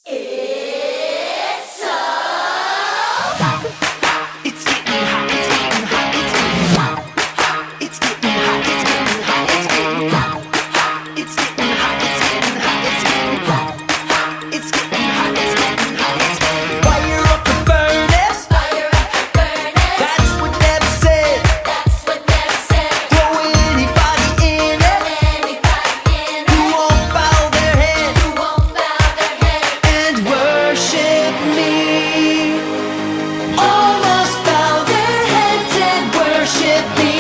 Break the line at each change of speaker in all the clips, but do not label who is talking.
It's so hot.
It's getting hot, it's getting hot, it's getting hot. It's getting hot, it's getting hot, it's getting hot. It's getting hot, it's getting hot, it's getting hot. It's getting hot, it's getting hot, it's getting hot. Fire up the furnace.
Fire up the furnace.
That's what Deb said.
That's what Deb said.
Throw anybody in it
Anybody in
who
it
won't bow their head
who won't bow their head
and worship me. All must bow their heads and worship me.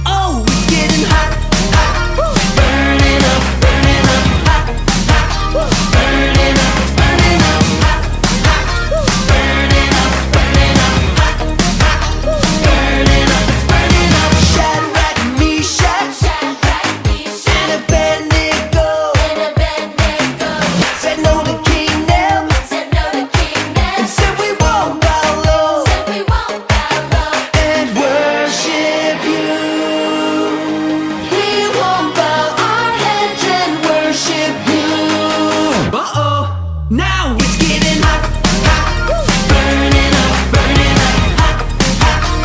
Oh, it's getting hot, hot, burning up, hot, hot, burning up, it's burning up, hot, hot, burning up, hot, hot, burning up, it's burning up. Shadrach, Meshach,
Shadrach, Meshach,
and Abednego
and Abednego
said no to King Neb
said no to King Neb.
and said we won't bow low
Said we won't bow low
and worship you. We won't bow our heads and worship you. Uh-oh, now it's getting hot, hot, burning up, hot, hot,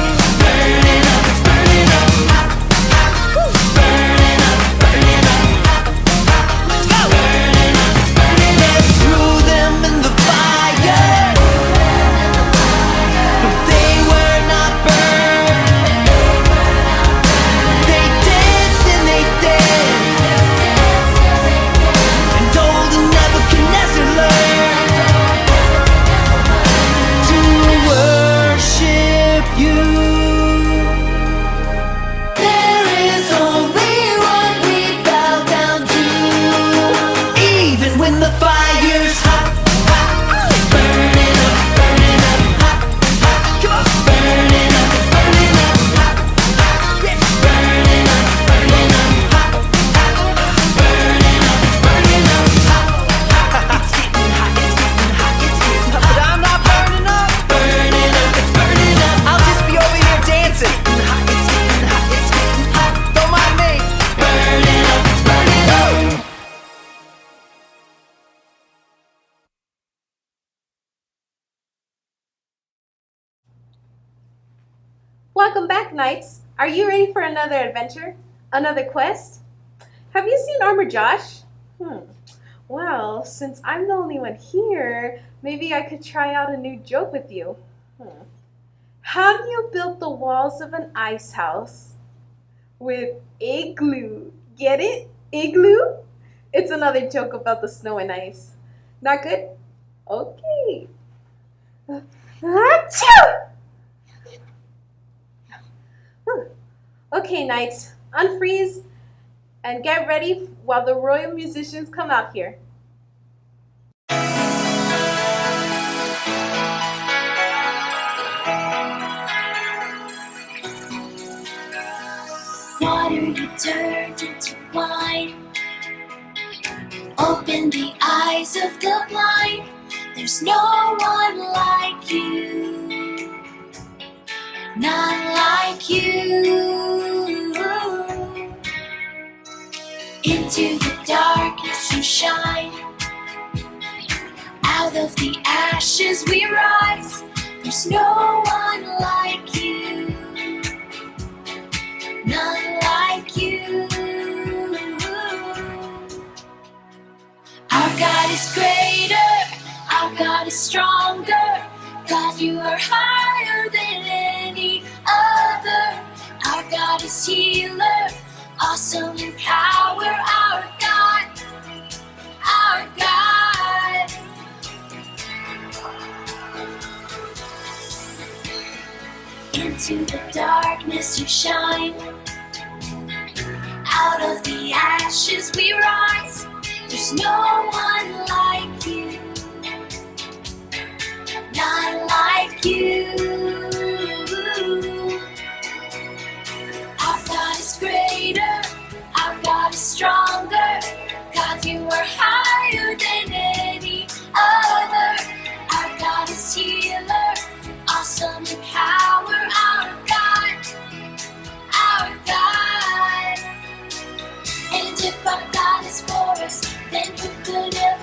burning up, it's burning up, hot, hot, burning up, hot, hot, let's go, burning up, it's burning up. Threw them in the fire, but they were not burned. They danced and they danced and told Nebuchadnezzar learn to worship you. There is only one we bow down to, even when the fire's hot, hot, burning up, hot, hot, come on, burning up, it's burning up, hot, hot, yeah, burning up, hot, hot, burning up, it's burning up, hot, hot, it's getting hot, it's getting hot, it's getting hot, but I'm not burning up, it's burning up, I'll just be over here dancing, hot, it's getting hot, it's getting hot, don't mind me, burning up, it's burning up.
Welcome back, Knights. Are you ready for another adventure? Another quest? Have you seen Armor Josh? Well, since I'm the only one here, maybe I could try out a new joke with you. How do you build the walls of an ice house? With igloo. Get it? Igloo? It's another joke about the snow and ice. Not good? Okay. Achoo! Okay, Knights, unfreeze and get ready while the royal musicians come out here.
Water you turned into wine. Open the eyes of the blind. There's no one like you. None like you. Into the darkness you shine. Out of the ashes we rise. There's no one like you. None like you. Our God is greater. Our God is stronger. God, you are higher than any other. Our God is healer. Awesome in power. Our God. Our God. Into the darkness you shine. Out of the ashes we rise. There's no one like you. None like you. Our God is greater. Our God is stronger. God, you are higher than any other. Our God is healer. Awesome in power. Our God. Our God. And if our God is for us, then who could ever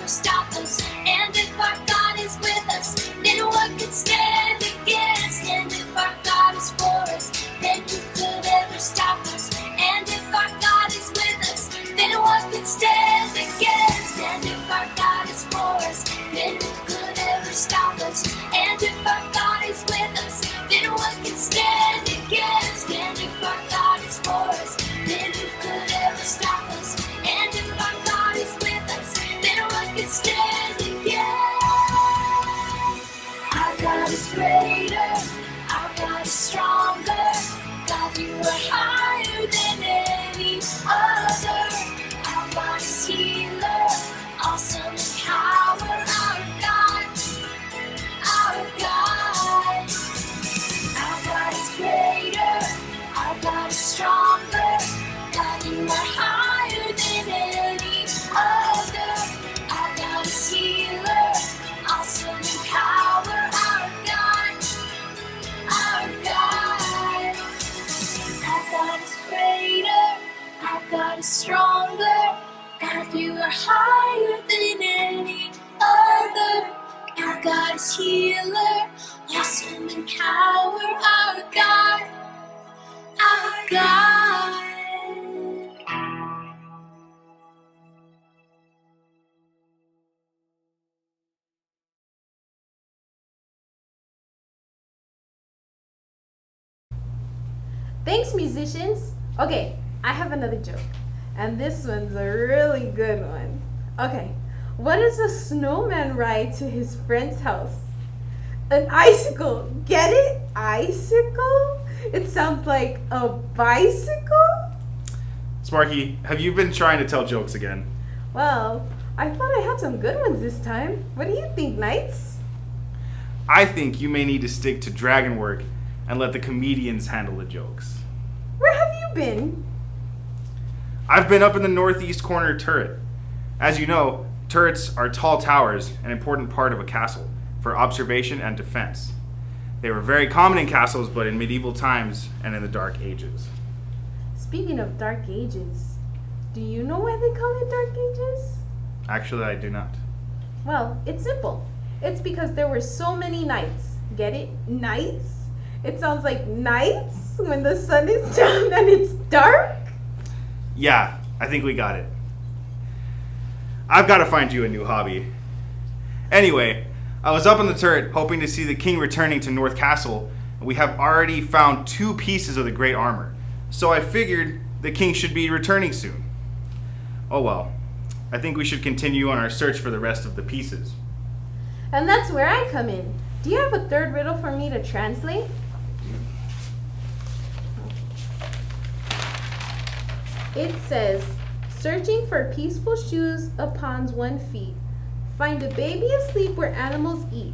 God is stronger. God, you are higher than any other. Our God is healer, awesome in power. Our God, our God.
Thanks, musicians. Okay, I have another joke. And this one's a really good one. Okay, what does a snowman ride to his friend's house? An icicle. Get it? Icicle? It sounds like a bicycle?
Sparky, have you been trying to tell jokes again?
Well, I thought I had some good ones this time. What do you think, Knights?
I think you may need to stick to dragon work and let the comedians handle the jokes.
Where have you been?
I've been up in the northeast corner turret. As you know, turrets are tall towers, an important part of a castle, for observation and defense. They were very common in castles, but in medieval times and in the Dark Ages.
Speaking of Dark Ages, do you know why they call it Dark Ages?
Actually, I do not.
Well, it's simple. It's because there were so many nights. Get it? Nights? It sounds like nights when the sun is down and it's dark.
Yeah, I think we got it. I've got to find you a new hobby. Anyway, I was up in the turret hoping to see the king returning to North Castle, and we have already found 2 pieces of the great armor. So I figured the king should be returning soon. Oh well, I think we should continue on our search for the rest of the pieces.
And that's where I come in. Do you have a third riddle for me to translate? It says, searching for peaceful shoes upon one's feet. Find a baby asleep where animals eat.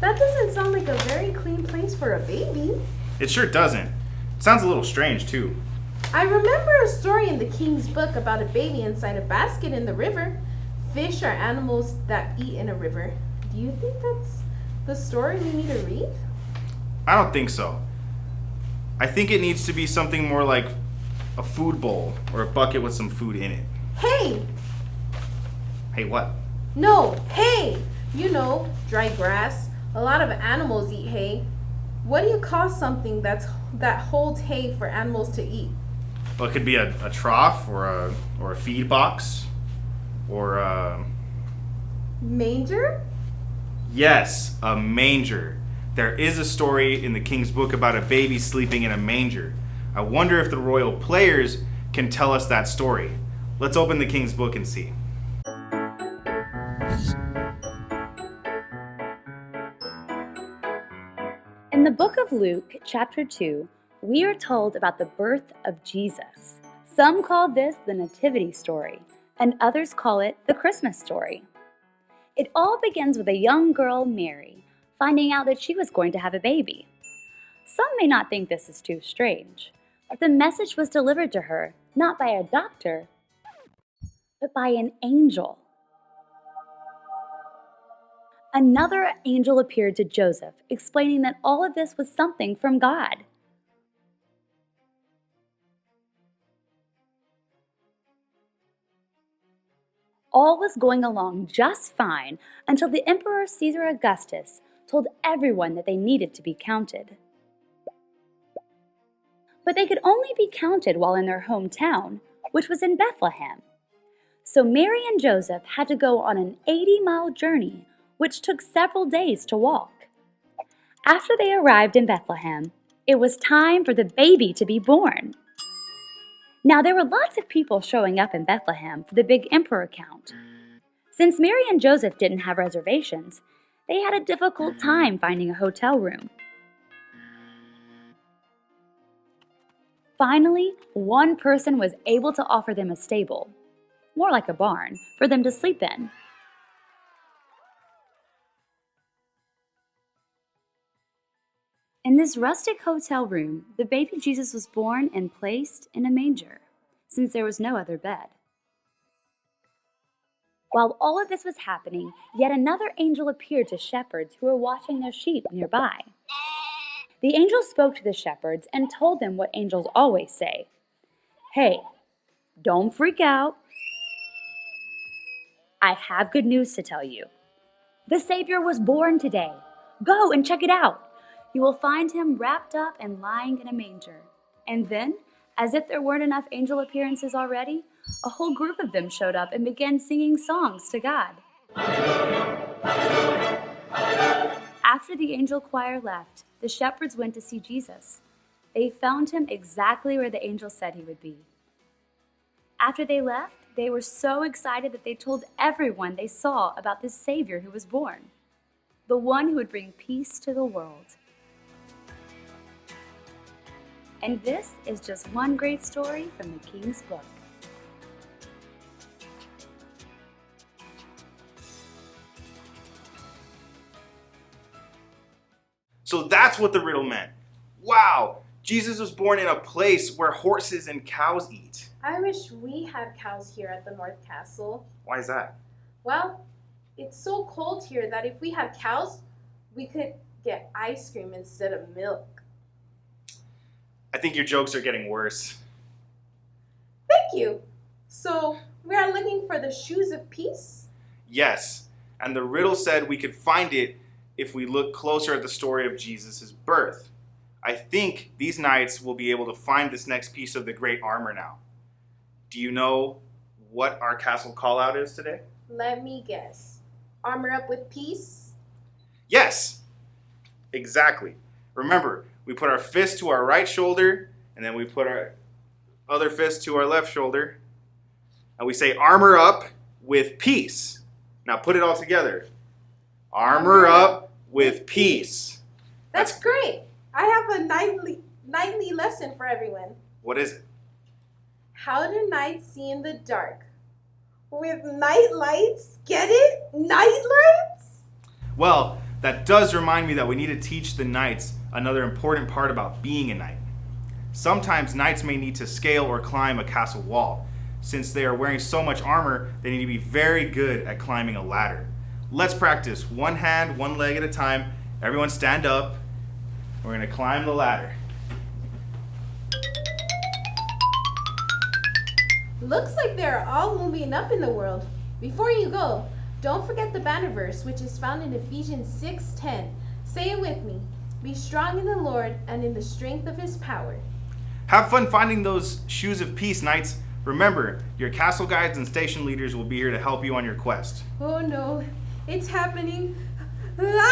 That doesn't sound like a very clean place for a baby.
It sure doesn't. It sounds a little strange, too.
I remember a story in the king's book about a baby inside a basket in the river. Fish are animals that eat in a river. Do you think that's the story we need to read?
I don't think so. I think it needs to be something more like a food bowl or a bucket with some food in it.
Hey!
Hey, what?
No, hay! You know, dry grass. A lot of animals eat hay. What do you call something that holds hay for animals to eat?
Well, it could be a trough or a feed box or a...
Manger?
Yes, a manger. There is a story in the king's book about a baby sleeping in a manger. I wonder if the royal players can tell us that story. Let's open the king's book and see.
In the book of Luke, chapter 2, we are told about the birth of Jesus. Some call this the nativity story, and others call it the Christmas story. It all begins with a young girl, Mary, finding out that she was going to have a baby. Some may not think this is too strange, but the message was delivered to her not by a doctor, but by an angel. Another angel appeared to Joseph, explaining that all of this was something from God. All was going along just fine until the Emperor Caesar Augustus told everyone that they needed to be counted. But they could only be counted while in their hometown, which was in Bethlehem. So Mary and Joseph had to go on an 80-mile journey, which took several days to walk. After they arrived in Bethlehem, it was time for the baby to be born. Now, there were lots of people showing up in Bethlehem for the big emperor count. Since Mary and Joseph didn't have reservations, they had a difficult time finding a hotel room. Finally, one person was able to offer them a stable, more like a barn, for them to sleep in. In this rustic hotel room, the baby Jesus was born and placed in a manger, since there was no other bed. While all of this was happening, yet another angel appeared to shepherds who were watching their sheep nearby. The angel spoke to the shepherds and told them what angels always say. Hey, Don't freak out. I have good news to tell you. The Savior was born today. Go and check it out. You will find him wrapped up and lying in a manger. And then, as if there weren't enough angel appearances already, a whole group of them showed up and began singing songs to God. After the angel choir left, the shepherds went to see Jesus. They found him exactly where the angel said he would be. After they left, they were so excited that they told everyone they saw about this Savior who was born, the one who would bring peace to the world. And this is just one great story from the King's Book.
So that's what the riddle meant. Wow, Jesus was born in a place where horses and cows eat.
I wish we had cows here at the North Castle.
Why is that?
Well, it's so cold here that if we had cows, we could get ice cream instead of milk.
I think your jokes are getting worse.
Thank you. So, we are looking for the shoes of peace?
Yes, and the riddle said we could find it if we look closer at the story of Jesus' birth. I think these knights will be able to find this next piece of the great armor now. Do you know what our castle call out is today?
Let me guess. Armor up with peace?
Yes, exactly. Remember, we put our fist to our right shoulder, and then we put our other fist to our left shoulder, and we say armor up with peace. Now put it all together. Armor up with peace.
That's great. I have a nightly lesson for everyone.
What is it?
How do knights see in the dark? With night lights? Get it? Night lights?
Well, that does remind me that we need to teach the knights another important part about being a knight. Sometimes knights may need to scale or climb a castle wall. Since they are wearing so much armor, they need to be very good at climbing a ladder. Let's practice one hand, one leg at a time. Everyone stand up. We're going to climb the ladder.
Looks like they're all moving up in the world. Before you go, don't forget the banner verse, which is found in Ephesians 6:10. Say it with me. Be strong in the Lord and in the strength of his power.
Have fun finding those shoes of peace, knights. Remember, your castle guides and station leaders will be here to help you on your quest.
Oh no, it's happening. Ah!